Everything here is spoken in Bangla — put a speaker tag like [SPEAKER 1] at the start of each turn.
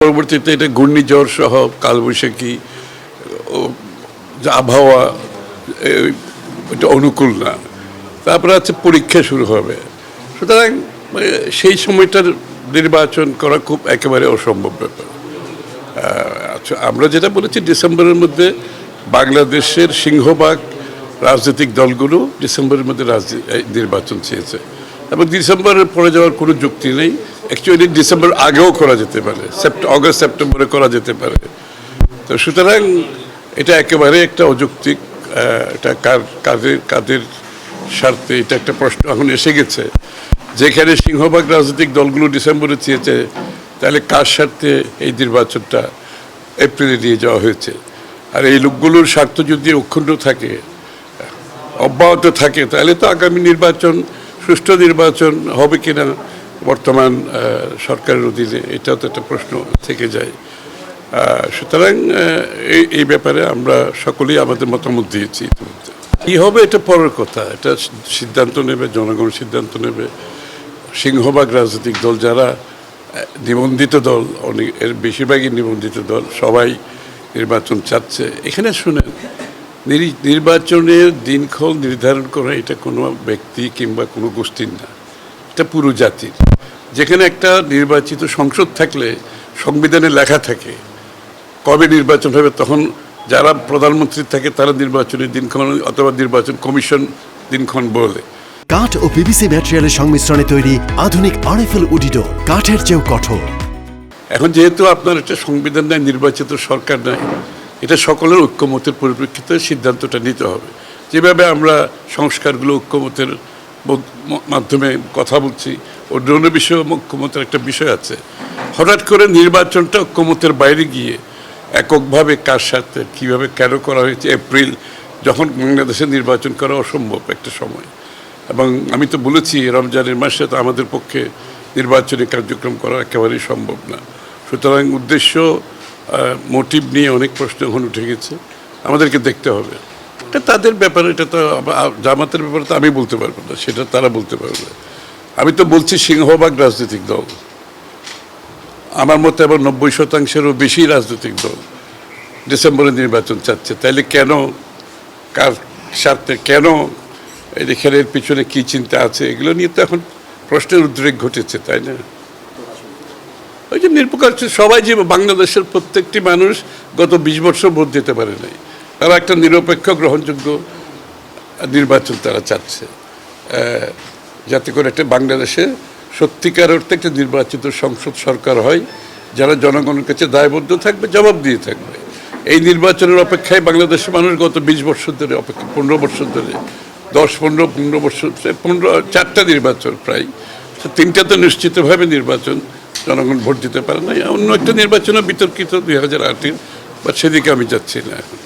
[SPEAKER 1] পরবর্তীতে এটা ঘূর্ণিঝড় সহ কালবৈশাখী আবহাওয়া এটা অনুকূল না। তারপরে আছে পরীক্ষা শুরু হবে, সুতরাং সেই সময়টার নির্বাচন করা খুব একেবারে অসম্ভব ব্যাপার। আচ্ছা, আমরা যেটা বলেছি ডিসেম্বরের মধ্যে বাংলাদেশের সিংহভাগ রাজনৈতিক দলগুলো ডিসেম্বরের মধ্যে নির্বাচন চেয়েছে এবং ডিসেম্বরের পরে যাওয়ার কোনো যুক্তি নেই। অ্যাকচুয়ালি ডিসেম্বর আগেও করা যেতে পারে, অগস্ট সেপ্টেম্বরে করা যেতে পারে। তো সুতরাং এটা একেবারে একটা অযৌক্তিক, এটা কাদের স্বার্থে, এটা একটা প্রশ্ন এখন এসে গেছে। যেখানে সিংহভাগ রাজনৈতিক দলগুলো ডিসেম্বরে চেয়েছে, তাহলে কার স্বার্থে এই নির্বাচনটা এপ্রিলে নিয়ে যাওয়া হয়েছে? আর এই লোকগুলোর স্বার্থ যদি অক্ষুণ্ণ থাকে, অব্যাহত থাকে, তাহলে তো আগামী নির্বাচন সুষ্ঠু নির্বাচন হবে কিনা বর্তমান সরকারের অধীনে, এটাও তো একটা প্রশ্ন থেকে যায়। সুতরাং এই ব্যাপারে আমরা সকলেই আমাদের মতামত দিয়েছি। কী হবে এটা পরের কথা, এটা সিদ্ধান্ত নেবে জনগণ, সিদ্ধান্ত নেবে। সিংহভাগ রাজনৈতিক দল যারা নিবন্ধিত দল, অনেক এর বেশিরভাগই নিবন্ধিত দল, সবাই নির্বাচন চাচ্ছে। এখানে শুনেন, নির্বাচনের দিনক্ষণ নির্ধারণ করা এটা কোনো ব্যক্তি কিংবা কোনো গোষ্ঠীর না, এটা পুরো জাতির। যেখানে একটা নির্বাচিত সংসদ থাকলে সংবিধানে লেখা থাকে কবে নির্বাচন হবে, তখন যারা প্রধানমন্ত্রী থাকে তারা নির্বাচনের দিনক্ষণ অথবা নির্বাচন কমিশন দিনক্ষণ বলে।
[SPEAKER 2] কাঠ ও পিভিসি ম্যাটেরিয়ালের সংমিশ্রণে তৈরি আধুনিক আরএফএল উডিডোর, কাঠের চেয়েও কঠোর।
[SPEAKER 1] এখন যেহেতু আপনার একটা সংবিধান নাই, নির্বাচিত সরকার নাই, এটা সকলের ঐক্যমতের পরিপ্রেক্ষিতে সিদ্ধান্তটা নিতে হবে। যেভাবে আমরা সংস্কারগুলো ঐক্যমতের মাধ্যমে কথা বলছি, অন্য বিষয়ে ঐক্যমতের একটা বিষয় আছে। হঠাৎ করে নির্বাচনটা ঐক্যমতের বাইরে গিয়ে এককভাবে কার সাথে কীভাবে কেন করা হয়েছে, এপ্রিল যখন বাংলাদেশে নির্বাচন করা অসম্ভব একটা সময়। এবং আমি তো বলেছি রমজানের মাসে তো আমাদের পক্ষে নির্বাচনী কার্যক্রম করা একেবারেই সম্ভব না। সুতরাং উদ্দেশ্য মোটিভ নিয়ে অনেক প্রশ্ন এখন উঠে গেছে, আমাদেরকে দেখতে হবে। এটা তাদের ব্যাপারে, এটা তো জামাতের ব্যাপারে তো আমি বলতে পারবো না, সেটা তারা বলতে পারবে। আমি তো বলছি সিংহভাগ রাজনৈতিক দল, আমার মতে আবার 90%-এরও বেশি রাজনৈতিক দল ডিসেম্বরে নির্বাচন চাচ্ছে। তাইলে কেন, কার স্বার্থে, কেন, এখানে এর পিছনে কী চিন্তা আছে, এগুলো নিয়ে তো এখন প্রশ্নের উদ্রেক ঘটেছে, তাই না? ওই যে নিরপেক্ষ সবাই, যে বাংলাদেশের প্রত্যেকটি মানুষ গত 20 বছর ভোট দিতে পারে নাই, তারা একটা নিরপেক্ষ গ্রহণযোগ্য নির্বাচন তারা চাচ্ছে, যাতে করে একটা বাংলাদেশে সত্যিকার অর্থে একটা নির্বাচিত সংসদ সরকার হয়, যারা জনগণের কাছে দায়বদ্ধ থাকবে, জবাব দিয়ে থাকবে। এই নির্বাচনের অপেক্ষায় বাংলাদেশের মানুষ গত 20 বছর ধরে অপেক্ষা, 15 বছর ধরে, 10-15 বছর, 4টা নির্বাচন প্রায়, 3টা তো নিশ্চিতভাবে নির্বাচন জনগণ ভোট দিতে পারে না। অন্য একটা নির্বাচনও বিতর্কিত 2008-এর, বা সেদিকে আমি যাচ্ছি না এখন।